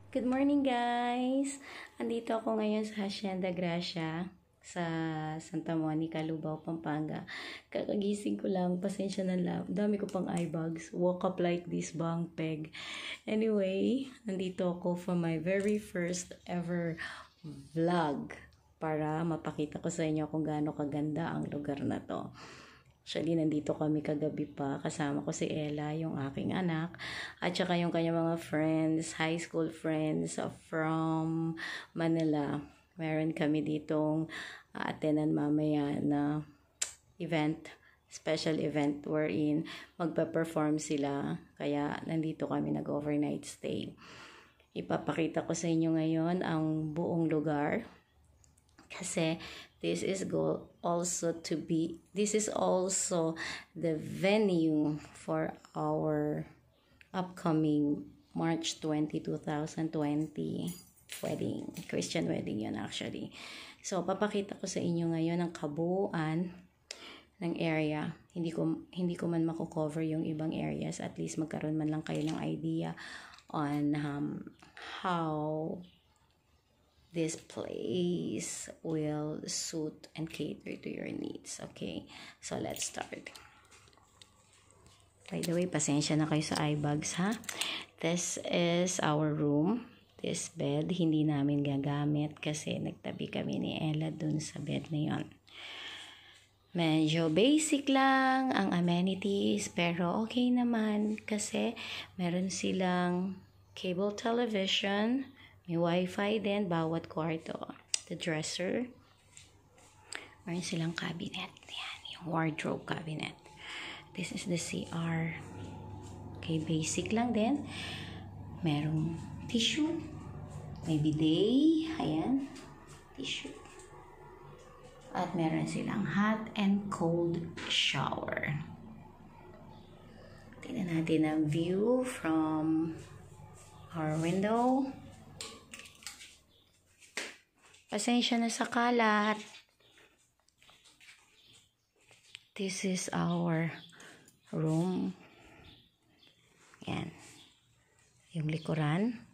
Good morning guys! Andito ako ngayon sa Hacienda Gracia sa Santa Monica, Lubao, Pampanga. Kakagising ko lang, pasensya na lang. Dami ko pang eye bags. Woke up like this bang peg. Anyway, nandito ako for my very first ever vlog para mapakita ko sa inyo kung gaano kaganda ang lugar na to. Actually, nandito kami kagabi pa. Kasama ko si Ella, yung aking anak, at saka yung kanyang mga friends, high school friends from Manila. Meron kami ditong attenan mamaya na event, special event wherein magpa-perform sila. Kaya nandito kami nag-overnight stay. Ipapakita ko sa inyo ngayon ang buong lugar. Kasi this is also the venue for our upcoming March 20, 2020 wedding. Christian wedding yun actually. So, papakita ko sa inyo ngayon ang kabuuan ng area. Hindi ko man mako-cover yung ibang areas. At least magkaroon man lang kayo ng idea on how this place will suit and cater to your needs. Okay, so let's start. By the way, pasensya na kayo sa eye bags ha. This is our room. This bed, hindi namin gagamit kasi nagtabi kami ni Ella dun sa bed na yon. Medyo basic lang ang amenities pero okay naman kasi meron silang cable television, may wifi din, bawat kwarto. The dresser. Meron silang cabinet. Yan, yung wardrobe cabinet. This is the CR. Okay, basic lang din. Merong tissue. May bidet. Ayan. Tissue. At meron silang hot and cold shower. Tingnan natin ang view from our window. Pasensya na sa kalat. This is our room. Yan. Yung likuran.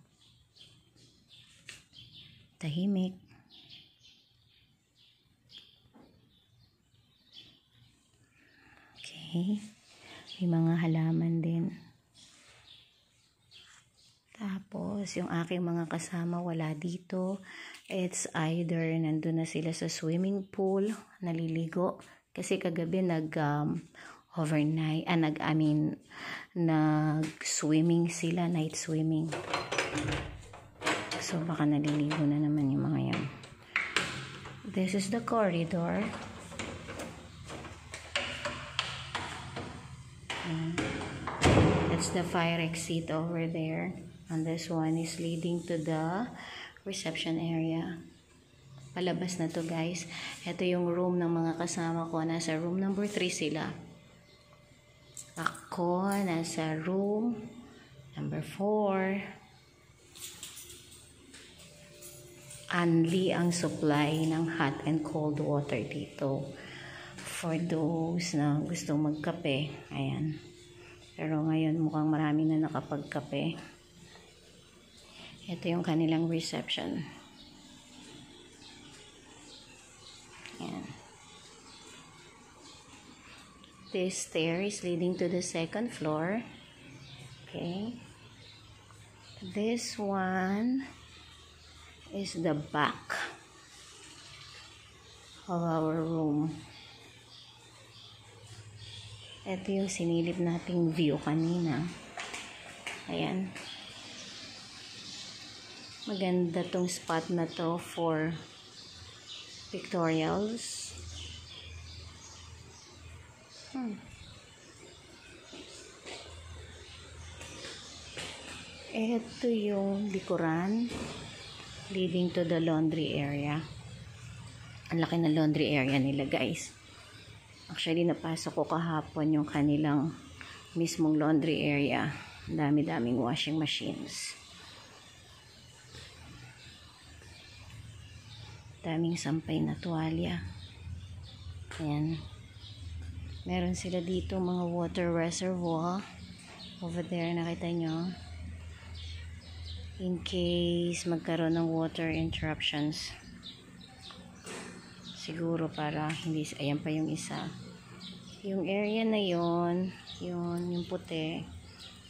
Tahimik. Okay. May mga halaman din. Tapos, yung aking mga kasama wala dito. It's either nandun na sila sa swimming pool, naliligo. Kasi kagabi nag-swimming sila, night swimming. So, baka naliligo na naman yung mga yan. This is the corridor. That's the fire exit over there. And this one is leading to the reception area. Palabas na to guys. Ito yung room ng mga kasama ko. Nasa room number 3 sila. Ako nasa room number 4. Only ang supply ng hot and cold water dito. For those na gustong magkape. Ayan. Pero ngayon mukhang marami na nakapagkape. Ito yung kanilang reception. Ayan. This stair is leading to the second floor. Okay. This one is the back of our room. Ito yung sinilip nating view kanina. Ayan. Maganda tong spot na to for pictorials. Ito yung likuran leading to the laundry area. Ang laki na laundry area nila guys. Actually, napasok ko kahapon yung kanilang mismong laundry area. Dami-daming washing machines. Daming sampay na tuwalya. Ayan. Meron sila dito mga water reservoir. Over there, nakita nyo. in case magkaroon ng water interruptions. Siguro para hindi, ayan pa yung isa. Yung area na yon, yung puti,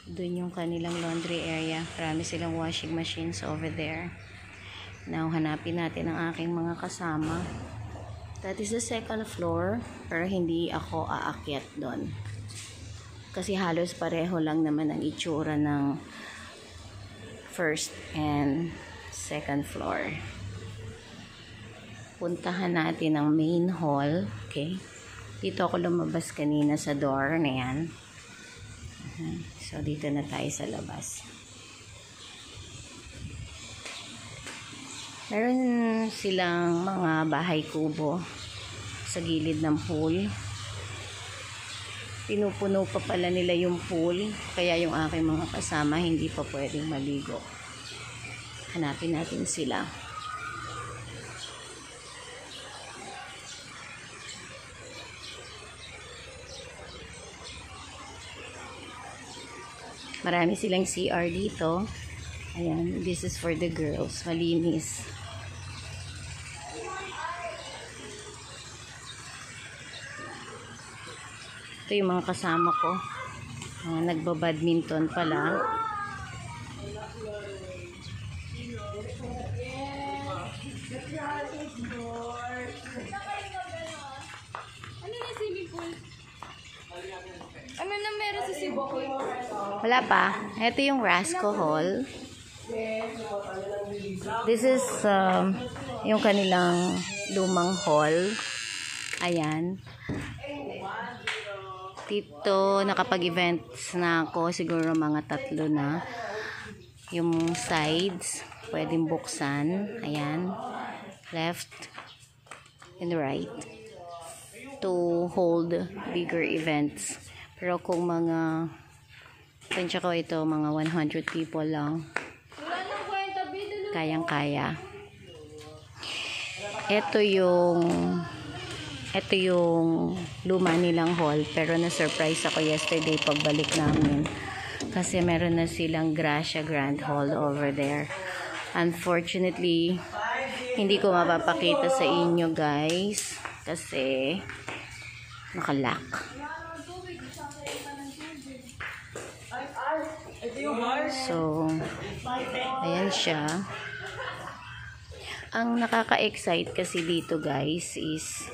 dun yung kanilang laundry area. Marami silang washing machines over there. Now, hanapin natin ang aking mga kasama. That is the second floor, pero hindi ako aakyat doon. Kasi halos pareho lang naman ang itsura ng first and second floor. Puntahan natin ang main hall. Okay. Dito ako lumabas kanina sa door na yan. So, dito na tayo sa labas. Meron silang mga bahay kubo sa gilid ng pool. Pinupuno pa pala nila yung pool, kaya yung aking mga kasama hindi pa pwedeng maligo. Hanapin natin sila. Marami silang CR dito. Ayan, this is for the girls. Malinis. Ito yung mga kasama ko. Nagbabadminton pala. Ano na swimming pool? Ano na meron sa swimming pool? Wala pa. Ito yung Rasco Hall. This is yung kanilang lumang hall. Ayan. Dito nakapag-events na ako. Siguro mga 3 na. Yung sides pwedeng buksan. Ayan. Left and right. To hold bigger events. Pero kung mga tansya ko ito, mga 100 people lang, kayang-kaya. Ito yung luma nilang hall, pero na-surprise ako yesterday pagbalik namin kasi meron na silang Gracia Grand Hall over there. Unfortunately, hindi ko mapapakita sa inyo guys kasi nakalock. So, ayan siya. Ang nakaka-excite kasi dito guys is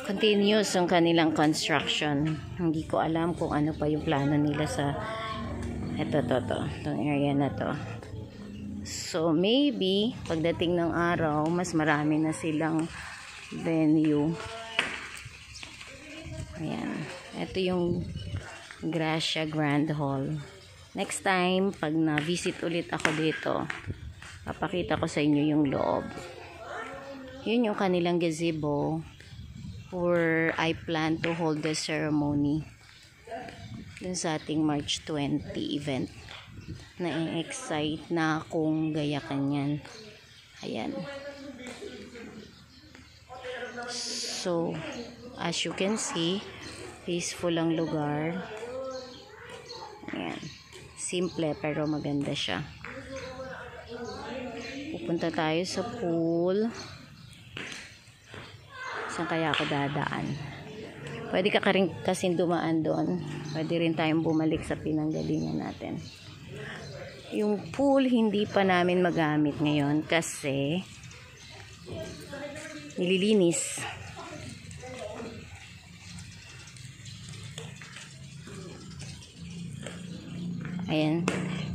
continuous ang kanilang construction. Hindi ko alam kung ano pa yung plano nila sa itong area na to. So, maybe pagdating ng araw, mas marami na silang venue. Ayan. Ito yung Gracia Grand Hall. Next time, pag na-visit ulit ako dito, papakita ko sa inyo yung loob. Yun yung kanilang gazebo where I plan to hold the ceremony dun sa ating March 20 event. Na-excite na akong gayakan yan. Ayan. So, as you can see, peaceful ang lugar. Ayan. Simple pero maganda siya. Pupunta tayo sa pool. Saan kaya ako dadaan? Pwede ka rin kasing dumaan doon. Pwede rin tayong bumalik sa pinanggalingan natin. Yung pool hindi pa namin magamit ngayon kasi nililinis. Ayan.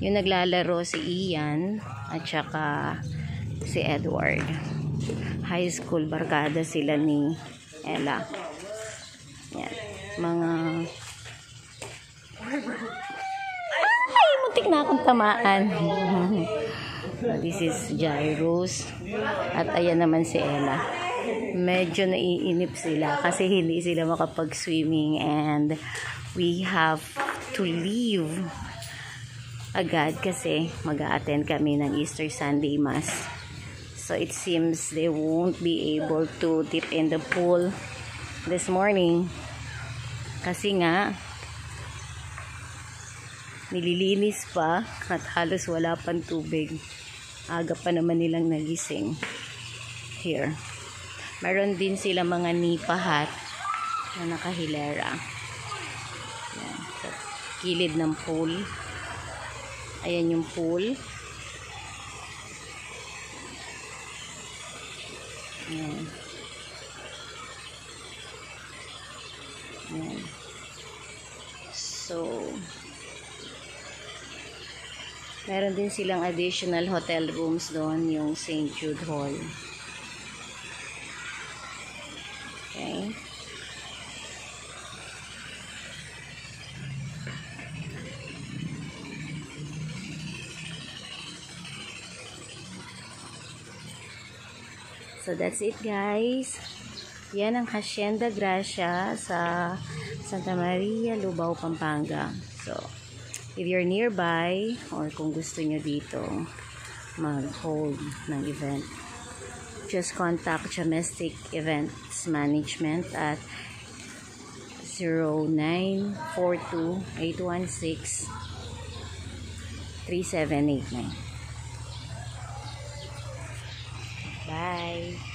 Yung naglalaro si Ian at saka si Edward. High school barkada sila ni Ella. Ayan. Mga ay, muntik na akong tamaan. This is Jairus. At ayan naman si Ella. Medyo naiinip sila kasi hindi sila makapag-swimming and we have to leave agad kasi mag-a-attend kami ng Easter Sunday Mass. So it seems they won't be able to dip in the pool this morning kasi nga nililinis pa at halos wala pang tubig. Aga pa naman nilang nagising. Here. Meron din sila mga nipa hat na nakahilera. Yan, sa kilid ng pool. Ayan yung pool. Ayan. Ayan. So, meron din silang additional hotel rooms doon, yung St. Jude Hall. Okay. So, that's it guys. Yan ang Hacienda Gracia sa Santa Maria, Lubao, Pampanga. So, if you're nearby or kung gusto nyo dito mag-hold ng event, just contact Domestic Events Management at 0942-816-3789. Bye!